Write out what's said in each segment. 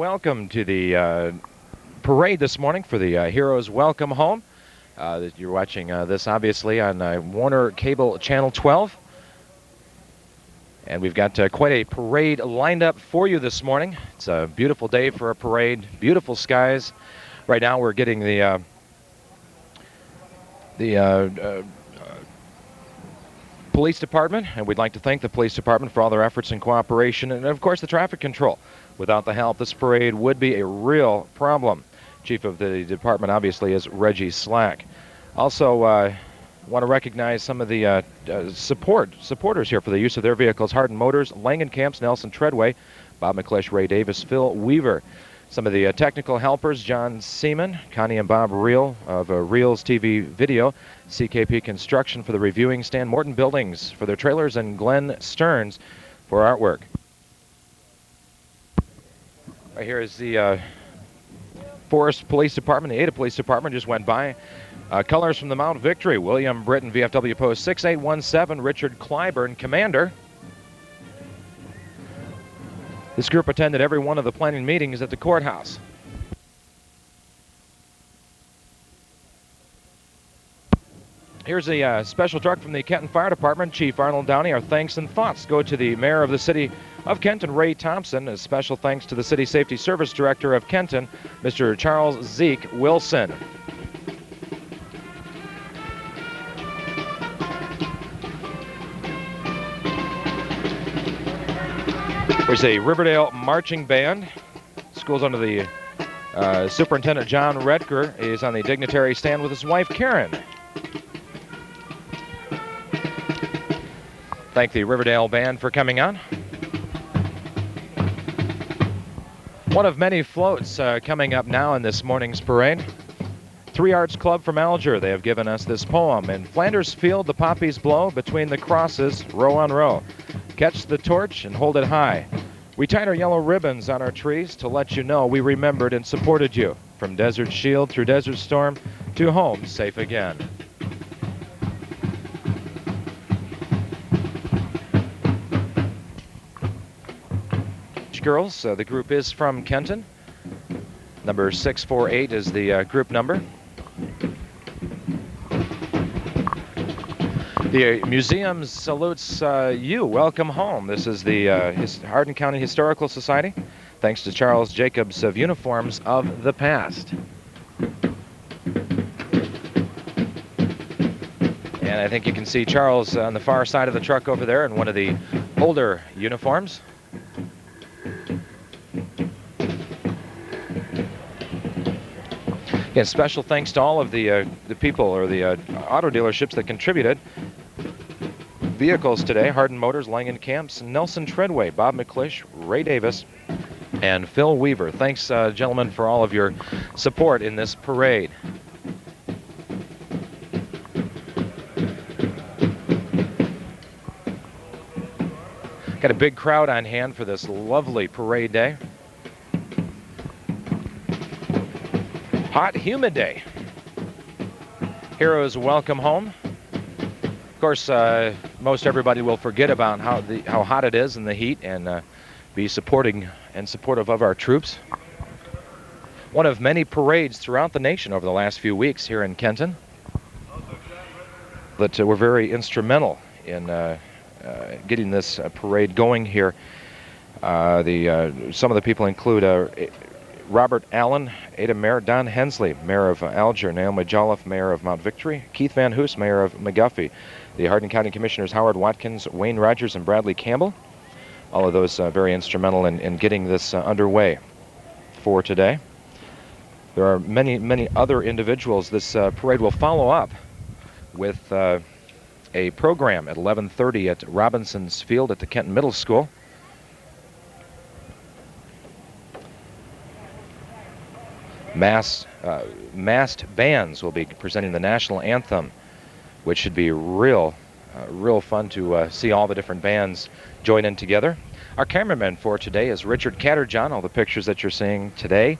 welcome to the parade this morning for the Heroes Welcome Home. You're watching this obviously on Warner Cable Channel 12. And we've got quite a parade lined up for you this morning. It's a beautiful day for a parade, beautiful skies. Right now we're getting the police department, and we'd like to thank the police department for all their efforts and cooperation, and of course the traffic control. Without the help, this parade would be a real problem. Chief of the department obviously is Reggie Slack. Also want to recognize some of the supporters here for the use of their vehicles: Hardin Motors, Langenkamps, Nelson Treadway, Bob McClish, Ray Davis, Phil Weaver. Some of the technical helpers: John Seaman, Connie and Bob Reel of Reels TV Video, CKP Construction for the reviewing stand, Morton Buildings for their trailers, and Glenn Stearns for artwork. Right here is the Forest Police Department. The Ada Police Department just went by. Colors from the Mount Victory: William Britton, VFW Post 6817, Richard Clyburn, Commander. This group attended every one of the planning meetings at the courthouse. Here's a special truck from the Kenton Fire Department. Chief Arnold Downey. Our thanks and thoughts go to the Mayor of the City of Kenton, Ray Thompson. A special thanks to the City Safety Service Director of Kenton, Mr. Charles Zeke Wilson. There's a Riverdale marching band. School's under the Superintendent John Redker. Is on the dignitary stand with his wife Karen. Thank the Riverdale band for coming on. One of many floats coming up now in this morning's parade. Three Arts Club from Alger. They have given us this poem. In Flanders Field the poppies blow, between the crosses row on row. Catch the torch and hold it high. We tied our yellow ribbons on our trees to let you know we remembered and supported you. From Desert Shield through Desert Storm to home safe again. Girls, the group is from Kenton. Number 648 is the group number. The museum salutes you. Welcome home. This is the Hardin County Historical Society. Thanks to Charles Jacobs of Uniforms of the Past. And I think you can see Charles on the far side of the truck over there in one of the older uniforms. Again, special thanks to all of the people or the auto dealerships that contributed vehicles today: Hardin Motors, Langenkamps, Nelson Treadway, Bob McClish, Ray Davis, and Phil Weaver. Thanks, gentlemen, for all of your support in this parade. Got a big crowd on hand for this lovely parade day. Hot, humid day. Heroes welcome home. Of course, most everybody will forget about how hot it is in the heat and be supporting and supportive of our troops. One of many parades throughout the nation over the last few weeks here in Kenton that were very instrumental in getting this parade going here. Some of the people include Robert Allen, Ada Mayor, Don Hensley, Mayor of Alger, Naomi Jolliffe, Mayor of Mount Victory, Keith Van Hoos, Mayor of McGuffey, the Hardin County Commissioners Howard Watkins, Wayne Rogers, and Bradley Campbell. All of those very instrumental in getting this underway for today. There are many other individuals. This parade will follow up with a program at 11:30 at Robinson's Field at the Kenton Middle School. Massed bands will be presenting the national anthem, which should be real fun to see all the different bands join in together. Our cameraman for today is Richard Catterjohn. All the pictures that you're seeing today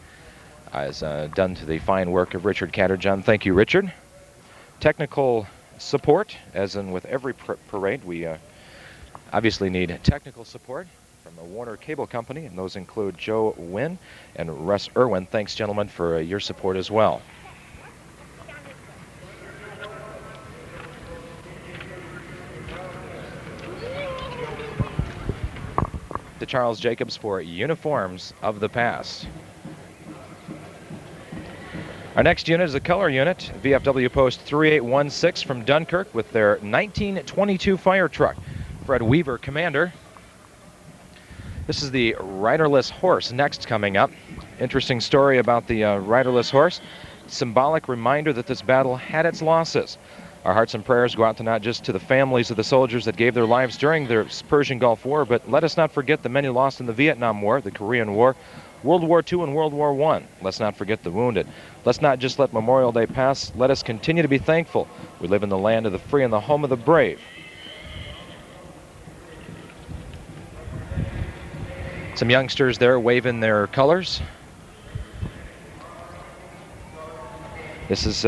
is done to the fine work of Richard Catterjohn. Thank you, Richard. Technical support, as in with every parade, we obviously need technical support. from the Warner Cable Company, and those include Joe Wynn and Russ Irwin. Thanks, gentlemen, for your support as well. To Charles Jacobs for Uniforms of the Past. Our next unit is a color unit, VFW Post 3816 from Dunkirk with their 1922 fire truck. Fred Weaver, commander. This is the riderless horse next coming up. Interesting story about the riderless horse. Symbolic reminder that this battle had its losses. Our hearts and prayers go out to not just to the families of the soldiers that gave their lives during the Persian Gulf War, but let us not forget the many lost in the Vietnam War, the Korean War, World War II, and World War I. Let's not forget the wounded. Let's not just let Memorial Day pass. Let us continue to be thankful. We live in the land of the free and the home of the brave. Some youngsters there waving their colors. This is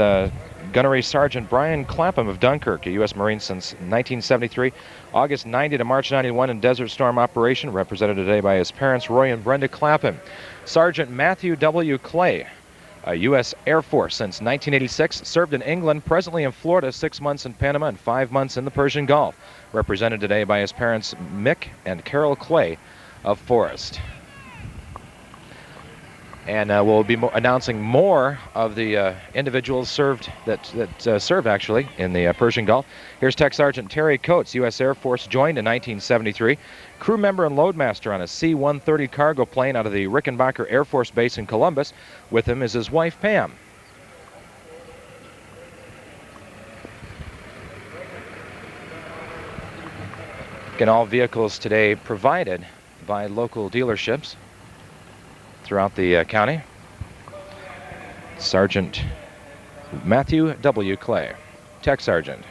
Gunnery Sergeant Brian Clapham of Dunkirk, a U.S. Marine since 1973. August 90 to March 91 in Desert Storm operation, represented today by his parents, Roy and Brenda Clapham. Sergeant Matthew W. Clay, a U.S. Air Force since 1986, served in England, presently in Florida, 6 months in Panama and 5 months in the Persian Gulf. Represented today by his parents, Mick and Carol Clay of Forest. And we'll be announcing more of the individuals served that served actually in the Persian Gulf. Here's Tech Sergeant Terry Coates, U.S. Air Force, joined in 1973. Crew member and loadmaster on a C-130 cargo plane out of the Rickenbacker Air Force Base in Columbus. With him is his wife, Pam. Again, all vehicles today provided by local dealerships throughout the county. Sergeant Matthew W. Clay, Tech Sergeant.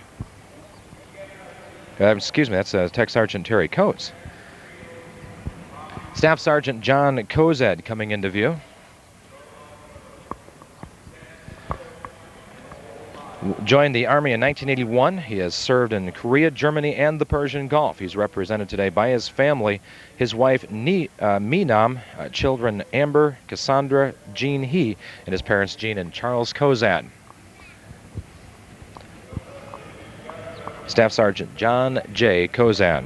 Excuse me, that's Tech Sergeant Terry Coates. Staff Sergeant John Kozed coming into view. Joined the Army in 1981. He has served in Korea, Germany, and the Persian Gulf. He's represented today by his family, his wife Meenam, children Amber, Cassandra, Jean He, and his parents Jean and Charles Kozad. Staff Sergeant John J. Kozad.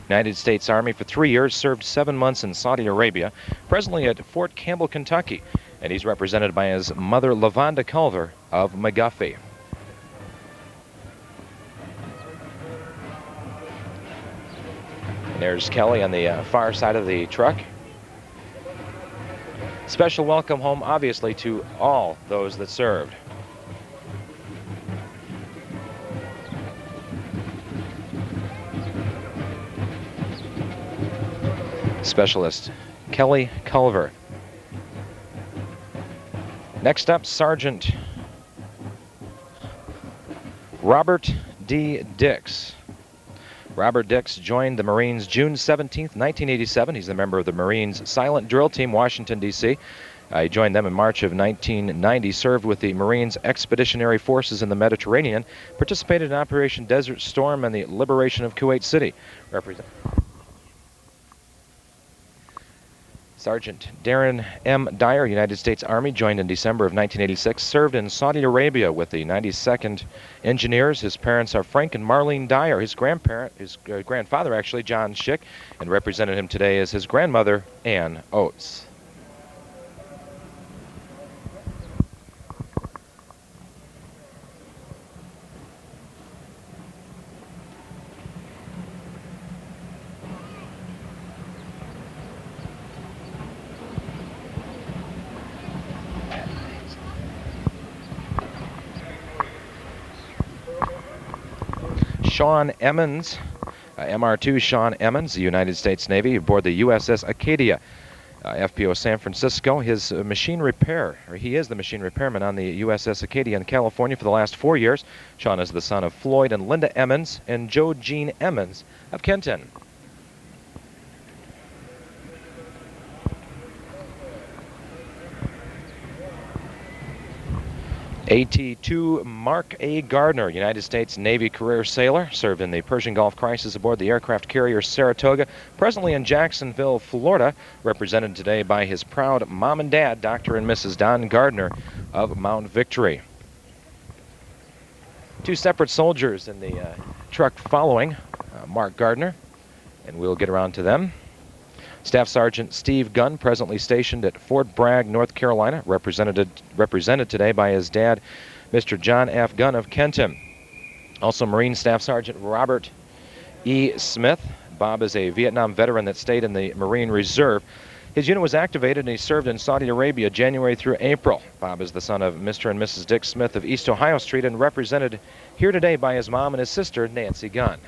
United States Army for 3 years, served 7 months in Saudi Arabia, presently at Fort Campbell, Kentucky. And he's represented by his mother, Lavonda Culver of McGuffey. And there's Kelly on the far side of the truck. Special welcome home, obviously, to all those that served. Specialist Kelly Culver. Next up, Sergeant Robert D. Dix. Robert Dix joined the Marines June 17, 1987. He's a member of the Marines Silent Drill Team, Washington, D.C. He joined them in March of 1990, served with the Marines Expeditionary Forces in the Mediterranean, participated in Operation Desert Storm and the liberation of Kuwait City. Sergeant Darren M. Dyer, United States Army, joined in December of 1986, served in Saudi Arabia with the 92nd Engineers. His parents are Frank and Marlene Dyer. His grandfather, actually, John Schick, and represented him today as his grandmother, Ann Oates. Sean Emmons, MR2 Sean Emmons, the United States Navy, aboard the USS Acadia, FPO San Francisco. His machine repair, or he is the machine repairman on the USS Acadia in California for the last 4 years. Sean is the son of Floyd and Linda Emmons and Joe Jean Emmons of Kenton. AT-2 Mark A. Gardner, United States Navy career sailor, served in the Persian Gulf crisis aboard the aircraft carrier Saratoga, presently in Jacksonville, Florida, represented today by his proud mom and dad, Dr. and Mrs. Don Gardner of Mount Victory. Two separate soldiers in the truck following Mark Gardner, and we'll get around to them. Staff Sergeant Steve Gunn, presently stationed at Fort Bragg, North Carolina, represented today by his dad, Mr. John F. Gunn of Kenton. Also Marine Staff Sergeant Robert E. Smith. Bob is a Vietnam veteran that stayed in the Marine Reserve. His unit was activated and he served in Saudi Arabia January through April. Bob is the son of Mr. and Mrs. Dick Smith of East Ohio Street and represented here today by his mom and his sister, Nancy Gunn.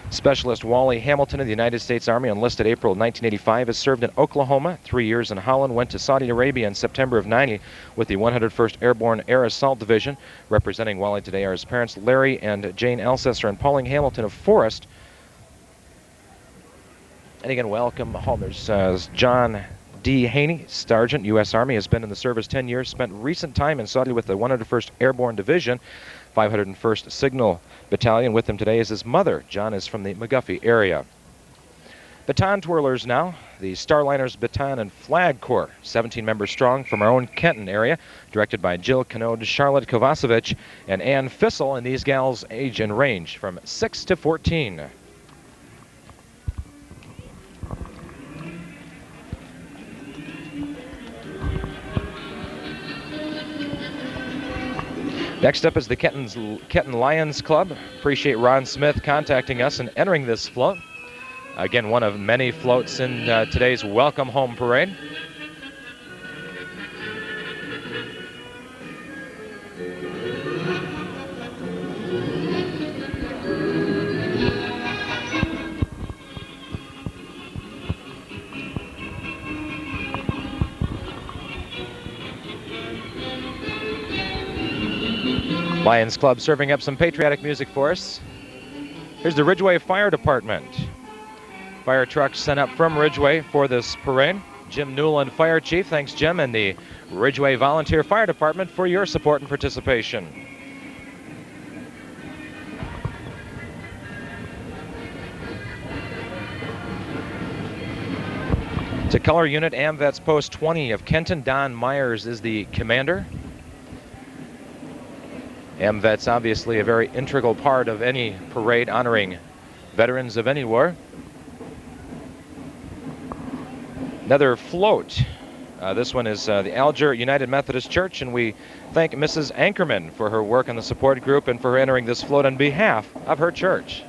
Specialist Wally Hamilton of the United States Army, enlisted April 1985, has served in Oklahoma, 3 years in Holland, went to Saudi Arabia in September of '90 with the 101st Airborne Air Assault Division. Representing Wally today are his parents, Larry and Jane Alcester and Pauline Hamilton of Forest. And again, welcome home. There's John D. Haney, Sergeant, U.S. Army, has been in the service 10 years, spent recent time in Saudi with the 101st Airborne Division, 501st Signal Battalion. With him today is his mother. John is from the McGuffey area. Baton twirlers now. The Starliners Baton and Flag Corps, 17 members strong from our own Kenton area, directed by Jill Canode, Charlotte Kovacevic, and Ann Fissel, and these gals age and range from 6 to 14. Next up is the Kenton Lions Club. Appreciate Ron Smith contacting us and entering this float. Again, one of many floats in today's Welcome Home Parade. Lions Club serving up some patriotic music for us. Here's the Ridgeway Fire Department. Fire trucks sent up from Ridgeway for this parade. Jim Newland, Fire Chief. Thanks, Jim, and the Ridgeway Volunteer Fire Department for your support and participation. To Color Unit AMVETS Post 20 of Kenton, Don Myers is the commander. AMVETS obviously a very integral part of any parade honoring veterans of any war. Another float. This one is the Alger United Methodist Church, and we thank Mrs. Ankerman for her work in the support group and for her entering this float on behalf of her church.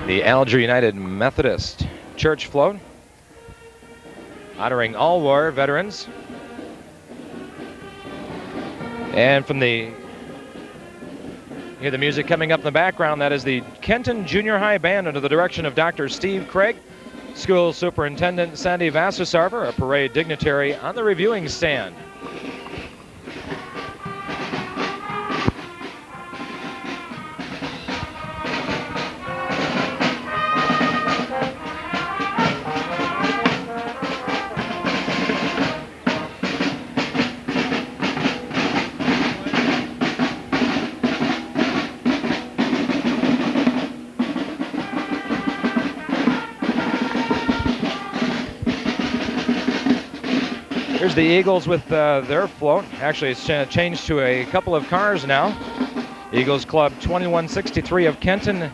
The Alger United Methodist Church float, honoring all war veterans. And from the, hear the music coming up in the background, that is the Kenton Junior High Band under the direction of Dr. Steve Craig, School Superintendent Sandy Vassasarver, a parade dignitary on the reviewing stand. Here's the Eagles with their float. Actually, it's changed to a couple of cars now. Eagles Club 2163 of Kenton.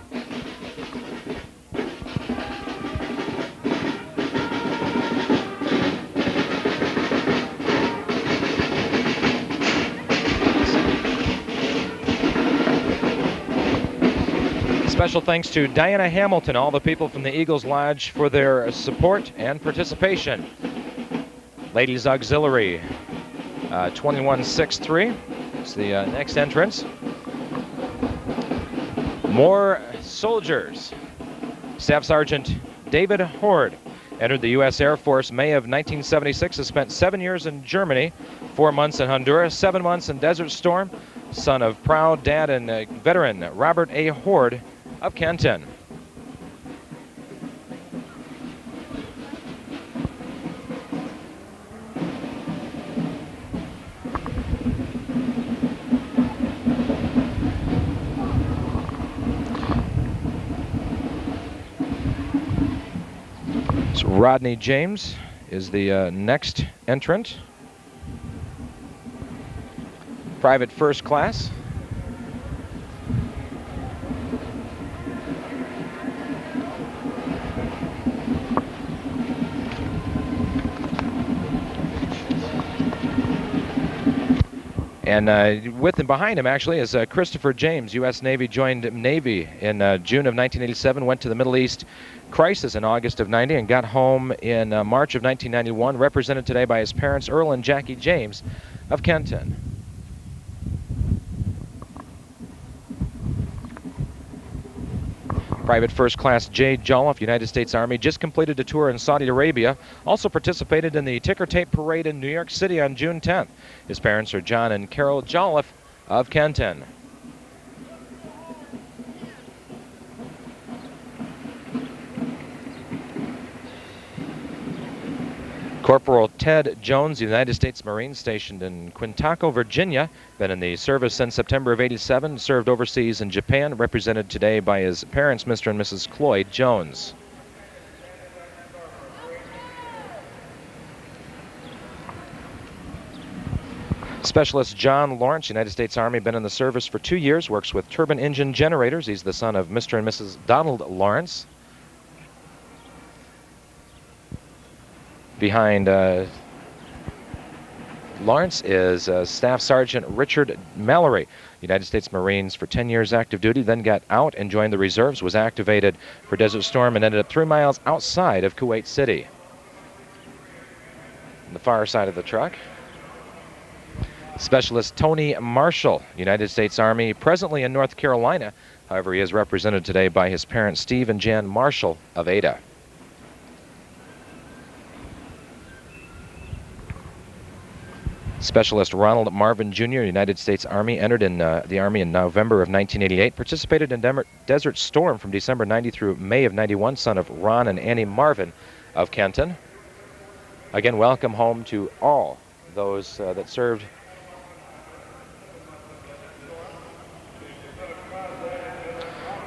Special thanks to Diana Hamilton, all the people from the Eagles Lodge for their support and participation. Ladies Auxiliary 2163 is the next entrance. More soldiers. Staff Sergeant David Horde, Entered the U.S. Air Force May of 1976. Has spent 7 years in Germany, 4 months in Honduras, 7 months in Desert Storm. Son of proud dad and veteran Robert A. Horde of Kenton. So Rodney James is the next entrant. Private first class. And with and behind him, actually, is Christopher James. U.S. Navy, joined Navy in June of 1987, went to the Middle East crisis in August of 90, and got home in March of 1991, represented today by his parents, Earl and Jackie James of Kenton. Private First Class Jay Jolliffe, United States Army, just completed a tour in Saudi Arabia. Also participated in the Ticker Tape Parade in New York City on June 10th. His parents are John and Carol Jolliffe of Kenton. Corporal Ted Jones, United States Marine, stationed in Quintaco, Virginia. Been in the service since September of '87. Served overseas in Japan, represented today by his parents, Mr. and Mrs. Cloyd Jones. Specialist John Lawrence, United States Army, been in the service for 2 years, works with turbine engine generators. He's the son of Mr. and Mrs. Donald Lawrence. Behind Lawrence is Staff Sergeant Richard Mallory, United States Marines for 10 years active duty, then got out and joined the reserves, was activated for Desert Storm, and ended up 3 miles outside of Kuwait City. On the far side of the truck, Specialist Tony Marshall, United States Army, presently in North Carolina. However, he is represented today by his parents, Steve and Jan Marshall of Ada. Specialist Ronald Marvin Jr., United States Army, entered in the Army in November of 1988, participated in Desert Storm from December 90 through May of 91, son of Ron and Annie Marvin of Kenton. Again, welcome home to all those that served.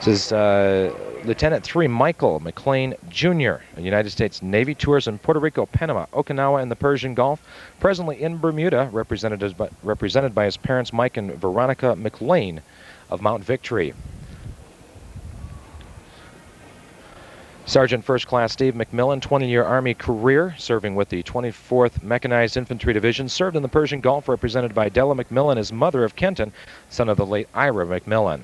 This is Lieutenant 3 Michael McLean Jr., a United States Navy, tours in Puerto Rico, Panama, Okinawa, and the Persian Gulf. Presently in Bermuda, represented by his parents, Mike and Veronica McLean of Mount Victory. Sergeant First Class Steve McMillan, 20-year Army career, serving with the 24th Mechanized Infantry Division, served in the Persian Gulf, represented by Della McMillan, his mother of Kenton, son of the late Ira McMillan.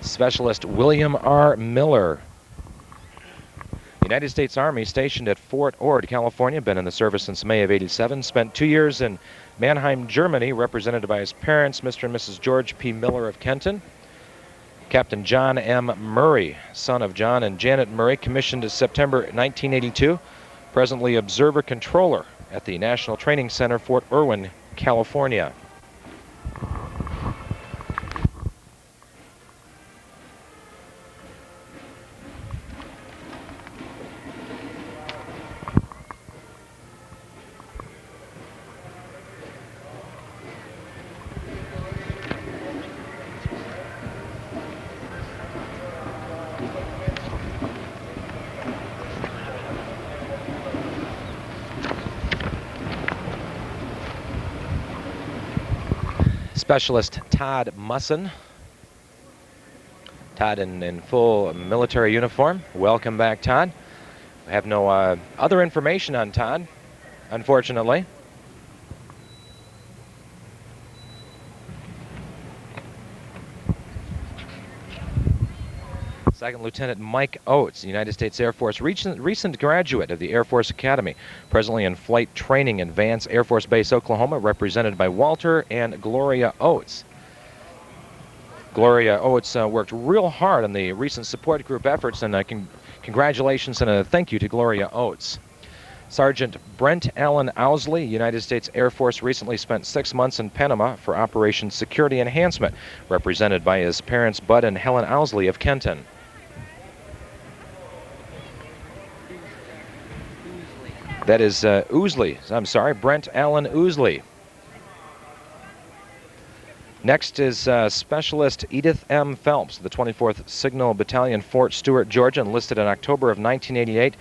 Specialist William R. Miller, United States Army, stationed at Fort Ord, California, been in the service since May of '87, spent 2 years in Mannheim, Germany, represented by his parents, Mr. and Mrs. George P. Miller of Kenton. Captain John M. Murray, son of John and Janet Murray, commissioned September 1982, presently Observer Controller at the National Training Center, Fort Irwin, California. Specialist Todd Musson. Todd in full military uniform. Welcome back, Todd. I have no other information on Todd, unfortunately. Second Lieutenant Mike Oates, United States Air Force, recent graduate of the Air Force Academy, presently in flight training in Vance Air Force Base, Oklahoma, represented by Walter and Gloria Oates. Gloria Oates worked real hard on the recent support group efforts, and congratulations and a thank you to Gloria Oates. Sergeant Brent Allen Owsley, United States Air Force, recently spent 6 months in Panama for Operation Security Enhancement, represented by his parents Bud and Helen Owsley of Kenton. That is Owsley. I'm sorry, Brent Allen Owsley. Next is Specialist Edith M. Phelps, the 24th Signal Battalion, Fort Stewart, Georgia, enlisted in October of 1988.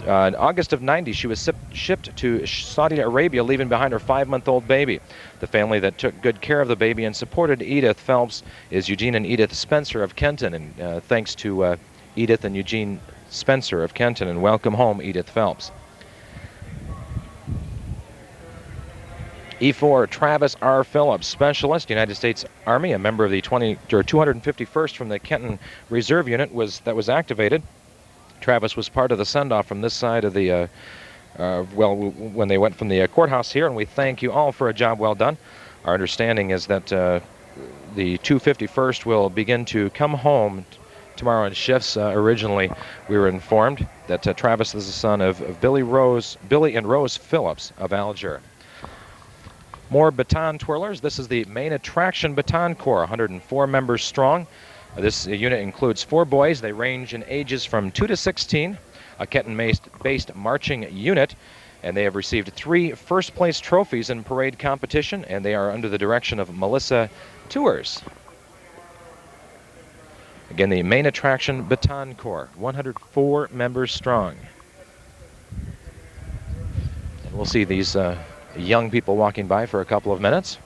In August of 90, she was shipped to Saudi Arabia, leaving behind her 5-month-old baby. The family that took good care of the baby and supported Edith Phelps is Eugene and Edith Spencer of Kenton. And thanks to Edith and Eugene Spencer of Kenton, and welcome home, Edith Phelps. E4 Travis R. Phillips, Specialist, United States Army, a member of the 251st from the Kenton Reserve Unit that was activated. Travis was part of the send-off from this side of the, when they went from the courthouse here, and we thank you all for a job well done. Our understanding is that the 251st will begin to come home tomorrow in shifts. Originally, we were informed that Travis is the son of Billy and Rose Phillips of Alger. More baton twirlers. This is the main attraction baton corps, 104 members strong. This unit includes 4 boys. They range in ages from 2 to 16, a Kenton-based marching unit, and they have received 3 first-place trophies in parade competition, and they are under the direction of Melissa Tours. Again, the main attraction baton corps, 104 members strong. And we'll see these young people walking by for a couple of minutes.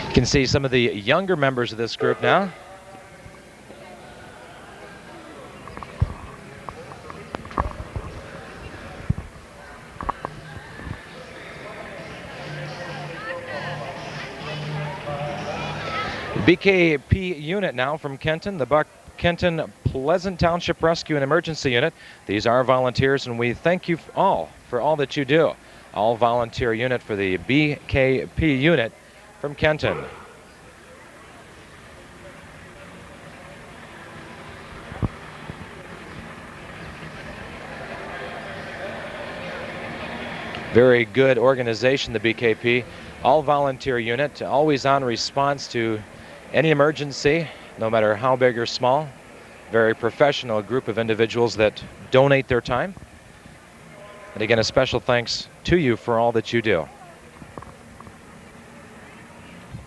You can see some of the younger members of this group now. BKP unit now from Kenton, the Kenton Pleasant Township Rescue and Emergency Unit. These are volunteers, and we thank you all for all that you do. All volunteer unit for the BKP unit from Kenton. Very good organization, the BKP. All volunteer unit, always on response to any emergency, no matter how big or small. Very professional group of individuals that donate their time. And again, a special thanks to you for all that you do.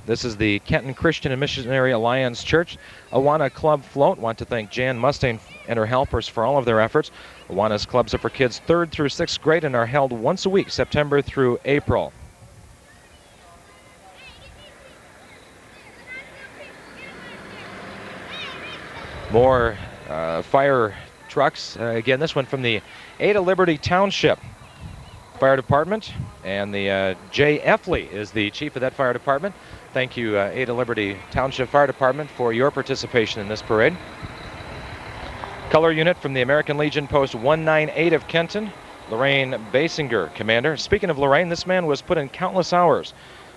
This is the Kenton Christian and Missionary Alliance Church Awana Club float. Want to thank Jan Mustaine and her helpers for all of their efforts. Awana's clubs are for kids 3rd through 6th grade and are held once a week, September through April. More fire trucks. Again, this one from the Ada Liberty Township Fire Department, and the Jay Effley is the chief of that fire department. Thank you, Ada Liberty Township Fire Department, for your participation in this parade. Color unit from the American Legion Post 198 of Kenton, Lorraine Basinger, commander. Speaking of Lorraine, this man was put in countless hours,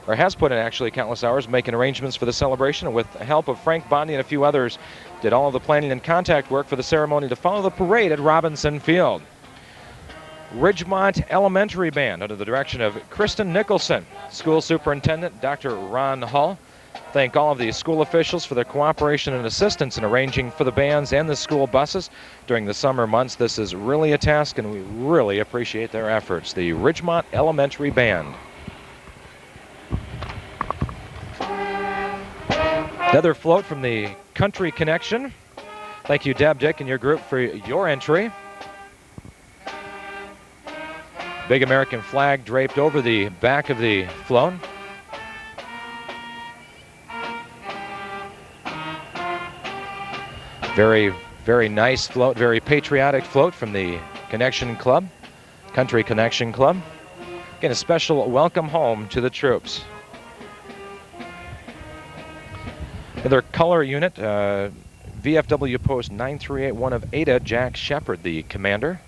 or has put in actually countless hours, making arrangements for the celebration, and with the help of Frank Bondi and a few others, did all of the planning and contact work for the ceremony to follow the parade at Robinson Field. Ridgemont Elementary Band, under the direction of Kristen Nicholson. School Superintendent Dr. Ron Hull. Thank all of the school officials for their cooperation and assistance in arranging for the bands and the school buses during the summer months. This is really a task, and we really appreciate their efforts. The Ridgemont Elementary Band. Another float from the Country Connection. Thank you, Deb, Dick, and your group for your entry. Big American flag draped over the back of the float. Very, very nice float, very patriotic float from the Connection Club, Country Connection Club. Again, a special welcome home to the troops. Their color unit, VFW Post 9381 of Ada, Jack Shepard, the commander.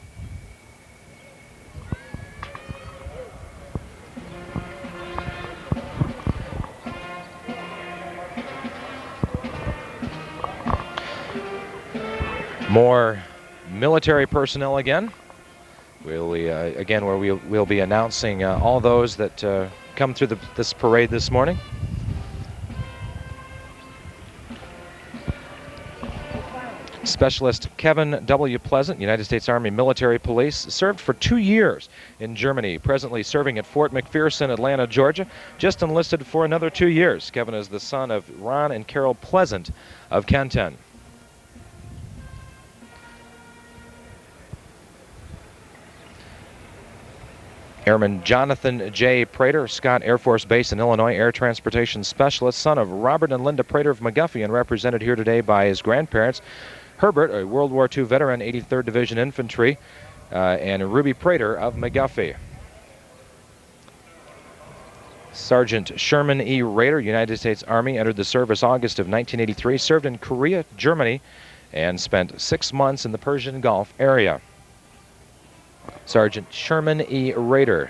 More military personnel again. We'll be announcing all those that come through this parade this morning. Specialist Kevin W. Pleasant, United States Army Military Police, served for 2 years in Germany, presently serving at Fort McPherson, Atlanta, Georgia, just enlisted for another 2 years. Kevin is the son of Ron and Carol Pleasant of Kenton. Airman Jonathan J. Prater, Scott Air Force Base in Illinois, Air Transportation Specialist, son of Robert and Linda Prater of McGuffey, and represented here today by his grandparents, Herbert, a World War II veteran, 83rd Division Infantry, and Ruby Prater of McGuffey. Sergeant Sherman E. Rader, United States Army, entered the service August of 1983, served in Korea, Germany, and spent 6 months in the Persian Gulf area. Sergeant Sherman E. Rader.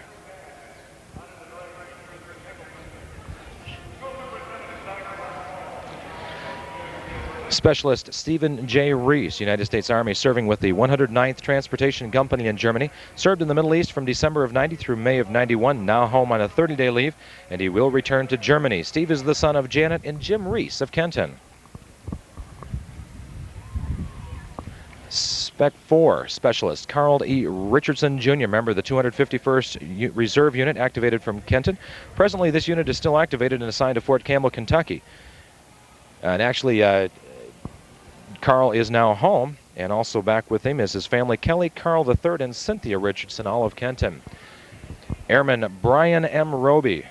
Specialist Stephen J. Reese, United States Army, serving with the 109th Transportation Company in Germany, served in the Middle East from December of 90 through May of 91, now home on a 30-day leave, and he will return to Germany. Steve is the son of Janet and Jim Reese of Kenton. Spec 4 Specialist Carl E. Richardson, Jr., member of the 251st Reserve Unit, activated from Kenton. Presently, this unit is still activated and assigned to Fort Campbell, Kentucky. And actually, Carl is now home, and also back with him is his family, Kelly, Carl III, and Cynthia Richardson, all of Kenton. Airman Brian M. Roby.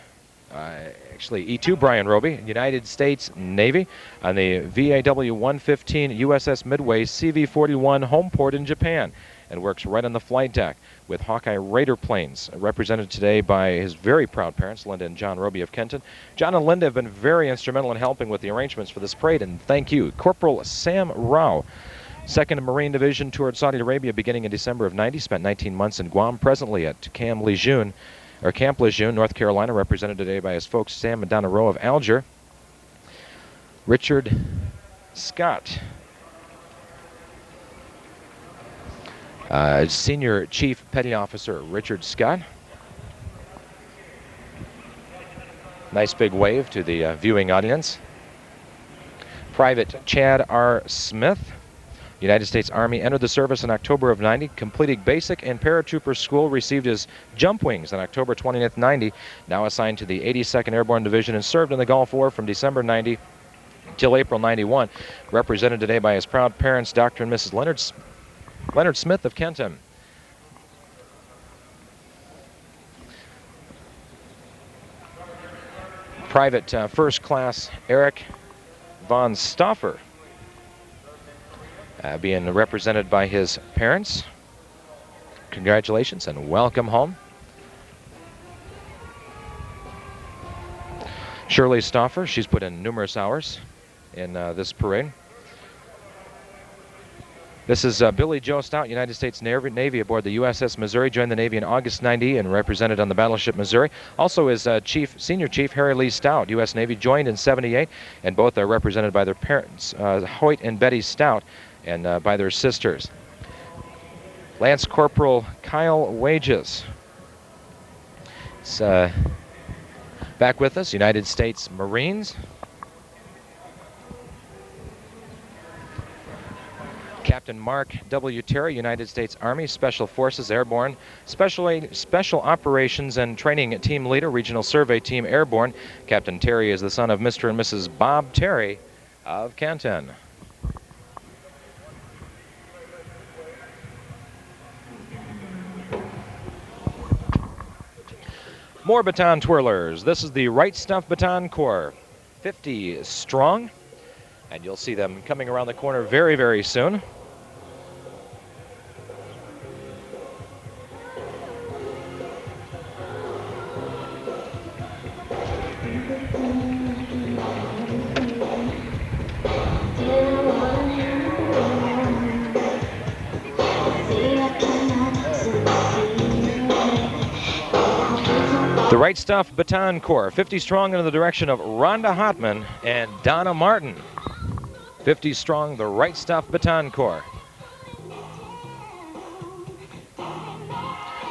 E2 Brian Roby, United States Navy, on the VAW 115 USS Midway CV-41 home port in Japan, and works right on the flight deck with Hawkeye Raider planes, represented today by his very proud parents, Linda and John Roby of Kenton. John and Linda have been very instrumental in helping with the arrangements for this parade, and thank you. Corporal Sam Rao, 2nd Marine Division, toured Saudi Arabia beginning in December of 90, spent 19 months in Guam, presently at Camp Lejeune, North Carolina, represented today by his folks Sam and Donna Rowe of Alger. Richard Scott, Senior Chief Petty Officer Richard Scott. Nice big wave to the viewing audience. Private Chad R. Smith, United States Army, entered the service in October of 90, completing basic and paratrooper school, received his jump wings on October 20th, 90, now assigned to the 82nd Airborne Division, and served in the Gulf War from December 90 till April 91, represented today by his proud parents, Dr. and Mrs. Leonard Smith of Kenton. Private First Class Eric von Stauffer, being represented by his parents. Congratulations and welcome home. Shirley Stauffer, she's put in numerous hours in this parade. This is Billy Joe Stout, United States Navy, aboard the USS Missouri, joined the Navy in August 90 and represented on the battleship Missouri. Also is Senior Chief Harry Lee Stout, U.S. Navy, joined in 78, and both are represented by their parents, Hoyt and Betty Stout, and by their sisters. Lance Corporal Kyle Wages. It's back with us, United States Marines. Captain Mark W. Terry, United States Army, Special Forces Airborne, Special Operations and Training Team Leader, Regional Survey Team Airborne. Captain Terry is the son of Mr. and Mrs. Bob Terry of Kenton. More baton twirlers. This is the Right Stuff Baton Corps, 50 strong, and you'll see them coming around the corner very, very soon. The Right Stuff Baton Corps, 50 strong in the direction of Rhonda Hotman and Donna Martin. 50 strong, the Right Stuff Baton Corps.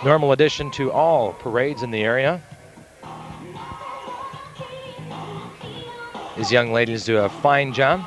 Normal addition to all parades in the area. These young ladies do a fine job.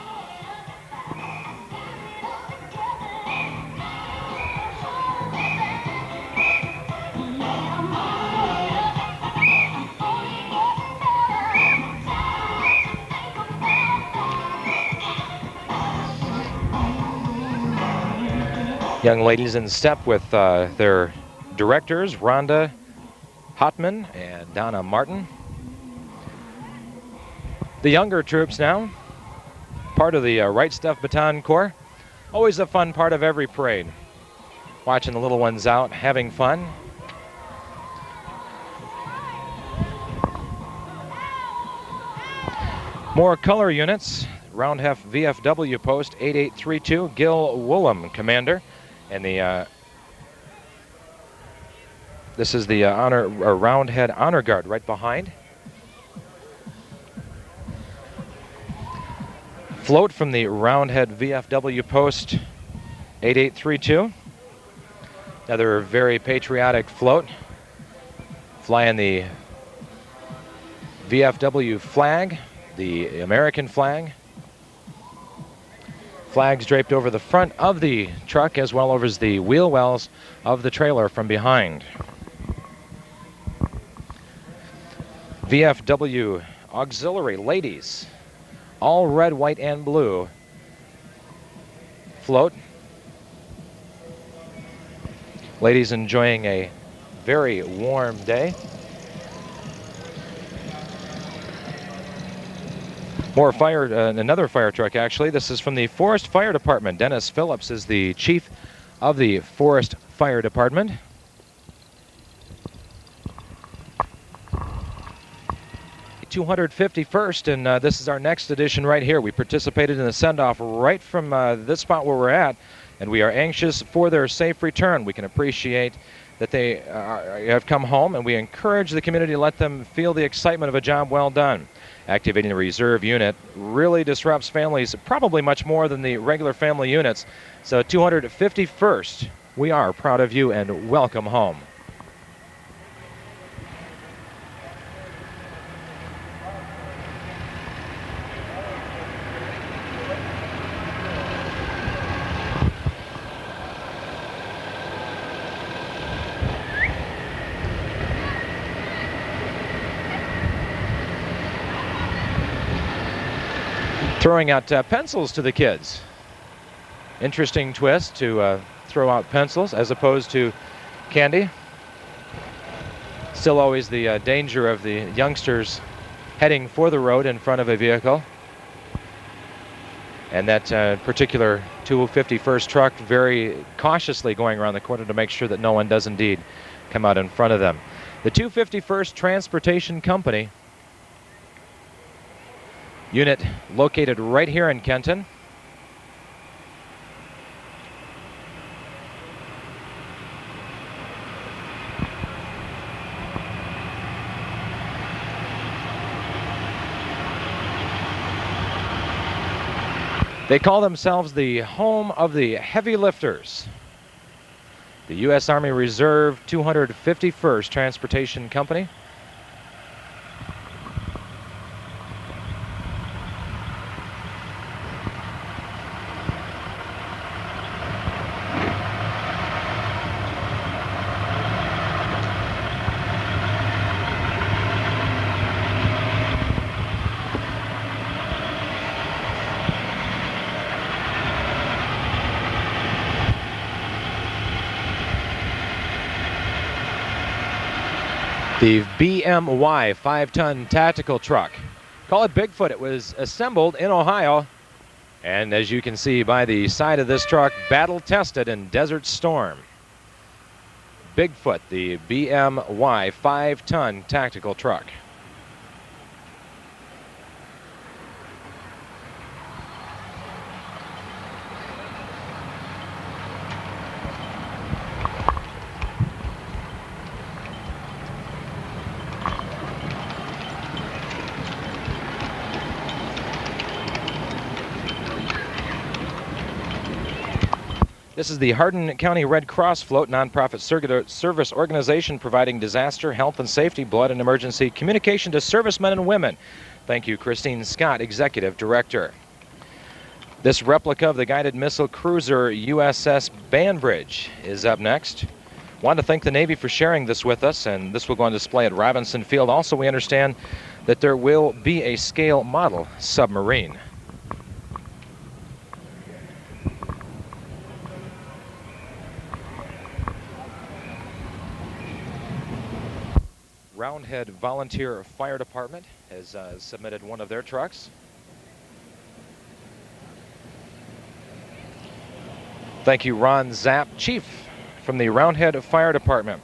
Young ladies in step with their directors, Rhonda Hotman and Donna Martin. The younger troops now, part of the Right Stuff Baton Corps. Always a fun part of every parade. Watching the little ones out, having fun. More color units. Roundhouse VFW post 8832, Gil Woolham, commander. And the this is the Roundhead Honor Guard right behind. Float from the Roundhead VFW post 8832. Another very patriotic float. Flying the VFW flag, the American flag. Flags draped over the front of the truck as well as the wheel wells of the trailer from behind. VFW auxiliary ladies, all red, white, and blue. Float. Ladies enjoying a very warm day. More fire, another fire truck actually. This is from the Forest Fire Department. Dennis Phillips is the chief of the Forest Fire Department. The 251st, and this is our next edition right here. We participated in the send-off right from this spot where we're at, and we are anxious for their safe return. We can appreciate that they have come home, and we encourage the community to let them feel the excitement of a job well done. Activating the reserve unit really disrupts families probably much more than the regular family units. So 251st, we are proud of you and welcome home. Throwing out pencils to the kids. Interesting twist to throw out pencils as opposed to candy. Still always the danger of the youngsters heading for the road in front of a vehicle. And that particular 251st truck very cautiously going around the corner to make sure that no one does indeed come out in front of them. The 251st Transportation Company unit located right here in Kenton. They call themselves the home of the heavy lifters. The U.S. Army Reserve 251st Transportation Company. The BMY 5-ton tactical truck. Call it Bigfoot. It was assembled in Ohio, and as you can see by the side of this truck, battle-tested in Desert Storm. Bigfoot, the BMY 5-ton tactical truck. This is the Hardin County Red Cross Float, nonprofit service organization providing disaster, health and safety, blood and emergency communication to servicemen and women. Thank you, Christine Scott, Executive Director. This replica of the guided missile cruiser USS Banbridge is up next. Want to thank the Navy for sharing this with us, and this will go on display at Robinson Field. Also, we understand that there will be a scale model submarine. Roundhead Volunteer Fire Department has submitted one of their trucks. Thank you, Ron Zapp, Chief from the Roundhead Fire Department.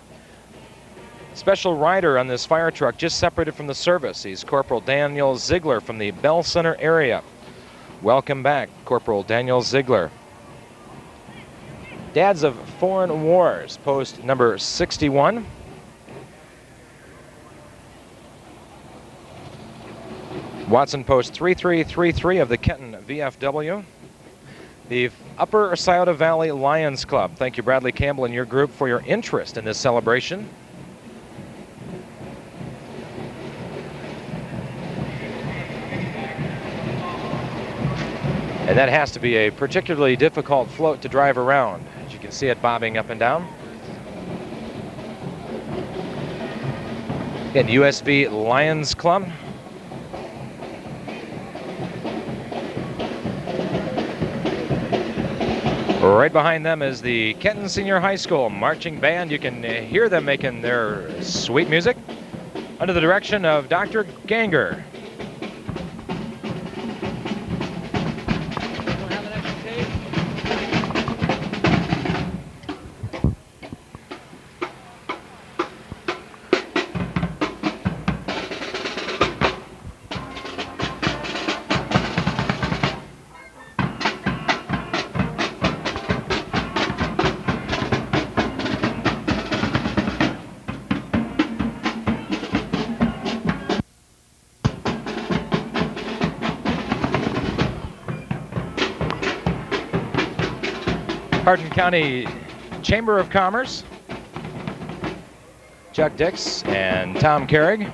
Special rider on this fire truck just separated from the service. He's Corporal Daniel Ziegler from the Bell Center area. Welcome back, Corporal Daniel Ziegler. Dads of Foreign Wars, post number 61. Watson post 3333 of the Kenton VFW. The Upper Scioto Valley Lions Club. Thank you, Bradley Campbell and your group, for your interest in this celebration. And that has to be a particularly difficult float to drive around. As you can see it bobbing up and down. Again, USV Lions Club. Right behind them is the Kenton Senior High School Marching Band. You can hear them making their sweet music under the direction of Dr. Ganger. Hardin County Chamber of Commerce, Chuck Dix and Tom Carrig.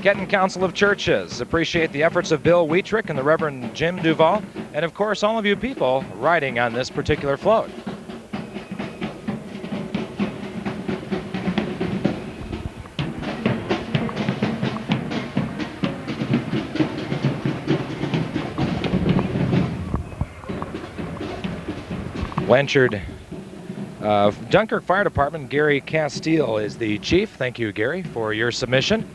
Kenton Council of Churches, appreciate the efforts of Bill Wietrick and the Reverend Jim Duval, and of course all of you people riding on this particular float. Blanchard Dunkirk Fire Department, Gary Castile is the chief. Thank you, Gary, for your submission.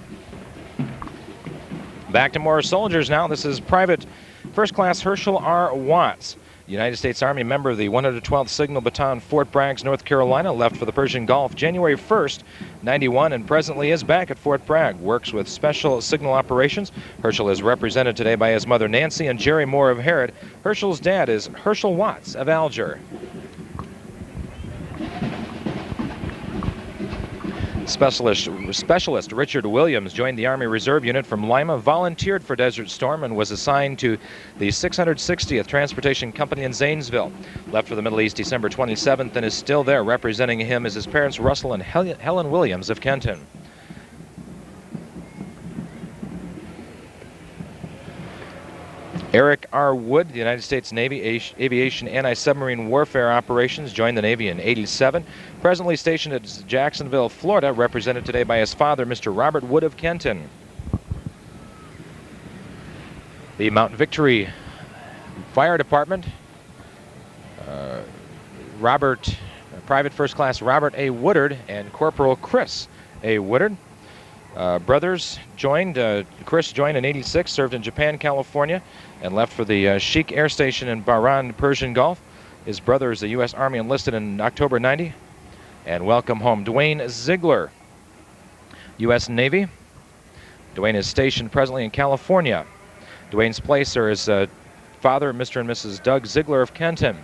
Back to more soldiers now. This is Private First Class Herschel R. Watts, United States Army member of the 112th Signal Battalion, Fort Bragg, North Carolina, left for the Persian Gulf January 1st, 91, and presently is back at Fort Bragg. Works with special signal operations. Herschel is represented today by his mother Nancy and Jerry Moore of Herod. Herschel's dad is Herschel Watts of Alger. Specialist Richard Williams joined the Army Reserve Unit from Lima, volunteered for Desert Storm, and was assigned to the 660th Transportation Company in Zanesville. Left for the Middle East December 27th and is still there. Representing him is his parents Russell and Helen Williams of Kenton. Eric R. Wood, the United States Navy Aviation Anti-Submarine Warfare Operations, joined the Navy in '87. Presently stationed at Jacksonville, Florida, represented today by his father, Mr. Robert Wood of Kenton. The Mount Victory Fire Department, Private First Class Robert A. Woodard and Corporal Chris A. Woodard. Brothers joined, Chris joined in '86, served in Japan, California, and left for the Sheikh Air Station in Bahrain, Persian Gulf. His brother is the U.S. Army, enlisted in October '90. And welcome home, Dwayne Ziegler, U.S. Navy. Dwayne is stationed presently in California. Dwayne's placer is father, Mr. and Mrs. Doug Ziegler of Kenton.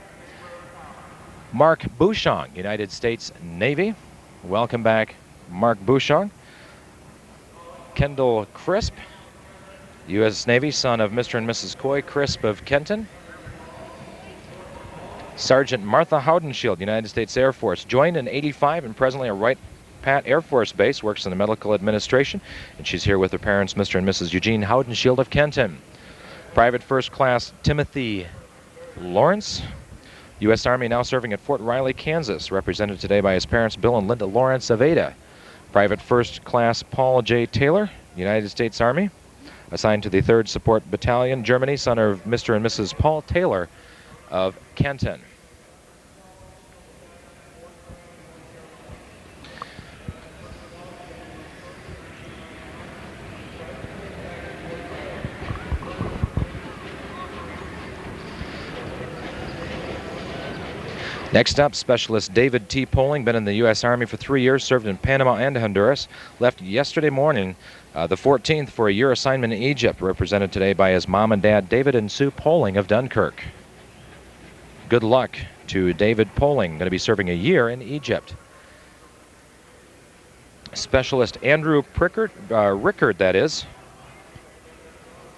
Mark Bouchon, United States Navy. Welcome back, Mark Bouchon. Kendall Crisp, U.S. Navy, son of Mr. and Mrs. Coy Crisp of Kenton. Sergeant Martha Haudenschild, United States Air Force, joined in '85 and presently at Wright-Patt Air Force Base, works in the medical administration, and she's here with her parents, Mr. and Mrs. Eugene Haudenschild of Kenton. Private First Class Timothy Lawrence, U.S. Army, now serving at Fort Riley, Kansas, represented today by his parents, Bill and Linda Lawrence of Ada. Private First Class Paul J. Taylor, United States Army, assigned to the 3rd Support Battalion, Germany, son of Mr. and Mrs. Paul Taylor of Kenton. Next up, Specialist David T. Poling, been in the U.S. Army for 3 years, served in Panama and Honduras, left yesterday morning, the 14th, for a year assignment in Egypt, represented today by his mom and dad, David and Sue Poling of Dunkirk. Good luck to David Poling, going to be serving a year in Egypt. Specialist Andrew Rickard, that is.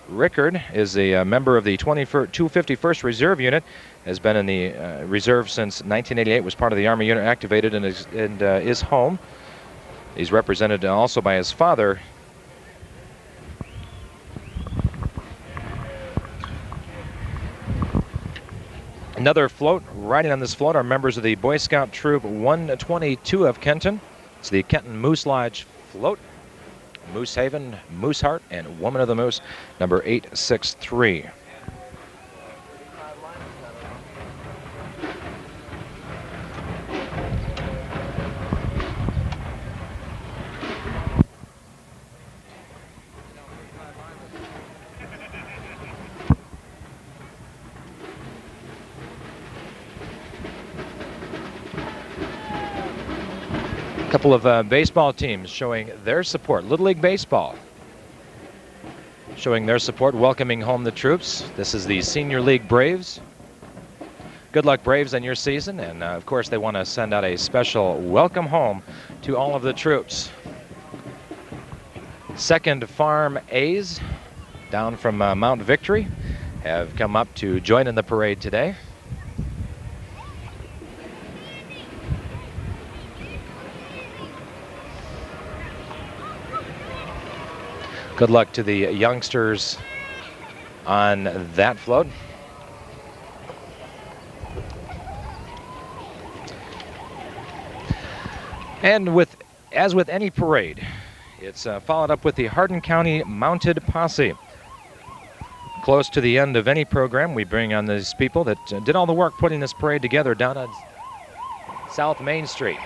Rickard is a member of the 251st Reserve Unit, has been in the reserve since 1988, was part of the Army unit activated and is home. He's represented also by his father. Another float, riding on this float are members of the Boy Scout Troop 122 of Kenton. It's the Kenton Moose Lodge float. Moose Haven, Moose Heart, and Woman of the Moose, number 863. Couple of baseball teams showing their support. Little League Baseball showing their support, welcoming home the troops. This is the Senior League Braves. Good luck, Braves, on your season. And, of course, they want to send out a special welcome home to all of the troops. Second Farm A's, down from Mount Victory, have come up to join in the parade today. Good luck to the youngsters on that float. And as with any parade, it's followed up with the Hardin County Mounted Posse. Close to the end of any program, we bring on these people that did all the work putting this parade together down on South Main Street.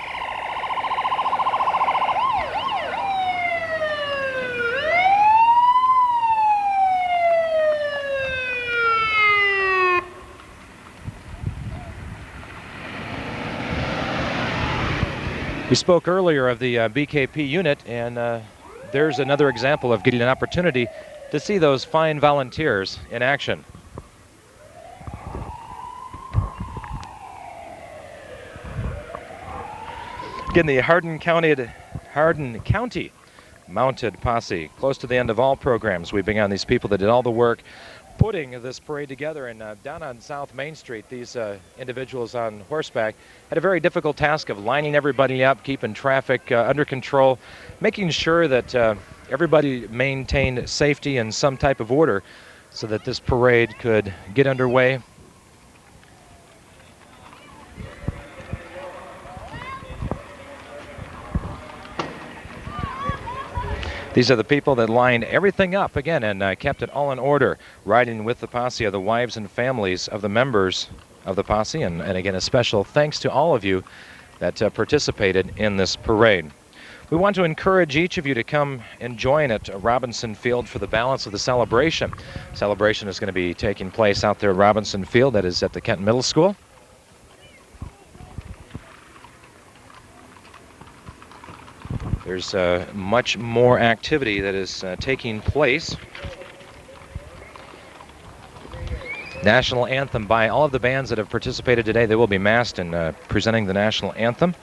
We spoke earlier of the BKP unit, and there's another example of getting an opportunity to see those fine volunteers in action. Again, the Hardin County Mounted Posse. Close to the end of all programs, we bring on these people that did all the work putting this parade together. And down on South Main Street, these individuals on horseback had a very difficult task of lining everybody up, keeping traffic under control, making sure that everybody maintained safety and some type of order so that this parade could get underway. These are the people that lined everything up again and kept it all in order, riding with the posse are the wives and families of the members of the posse. And again, a special thanks to all of you that participated in this parade. We want to encourage each of you to come and join at Robinson Field for the balance of the celebration. Celebration is going to be taking place out there at Robinson Field, that is at the Kenton Middle School. There's much more activity that is taking place. National anthem by all of the bands that have participated today. They will be massed in presenting the national anthem.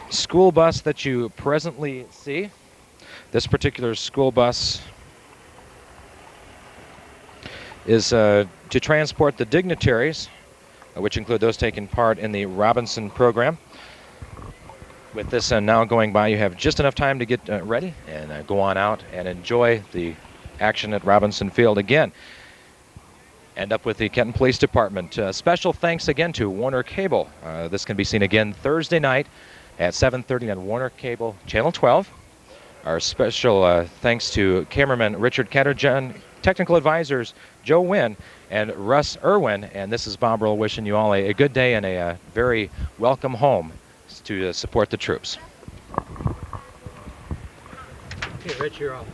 School bus that you presently see. This particular school bus is to transport the dignitaries, which include those taking part in the Robinson program. With this now going by, you have just enough time to get ready and go on out and enjoy the action at Robinson Field again. End up with the Kenton Police Department. Special thanks again to Warner Cable. This can be seen again Thursday night at 7:30 on Warner Cable, Channel 12. Our special thanks to cameraman Richard Ketterjohn, technical advisors Joe Wynn and Russ Irwin. And this is Bob Roll wishing you all a good day and a very welcome home to support the troops. Okay, Rich, you're off.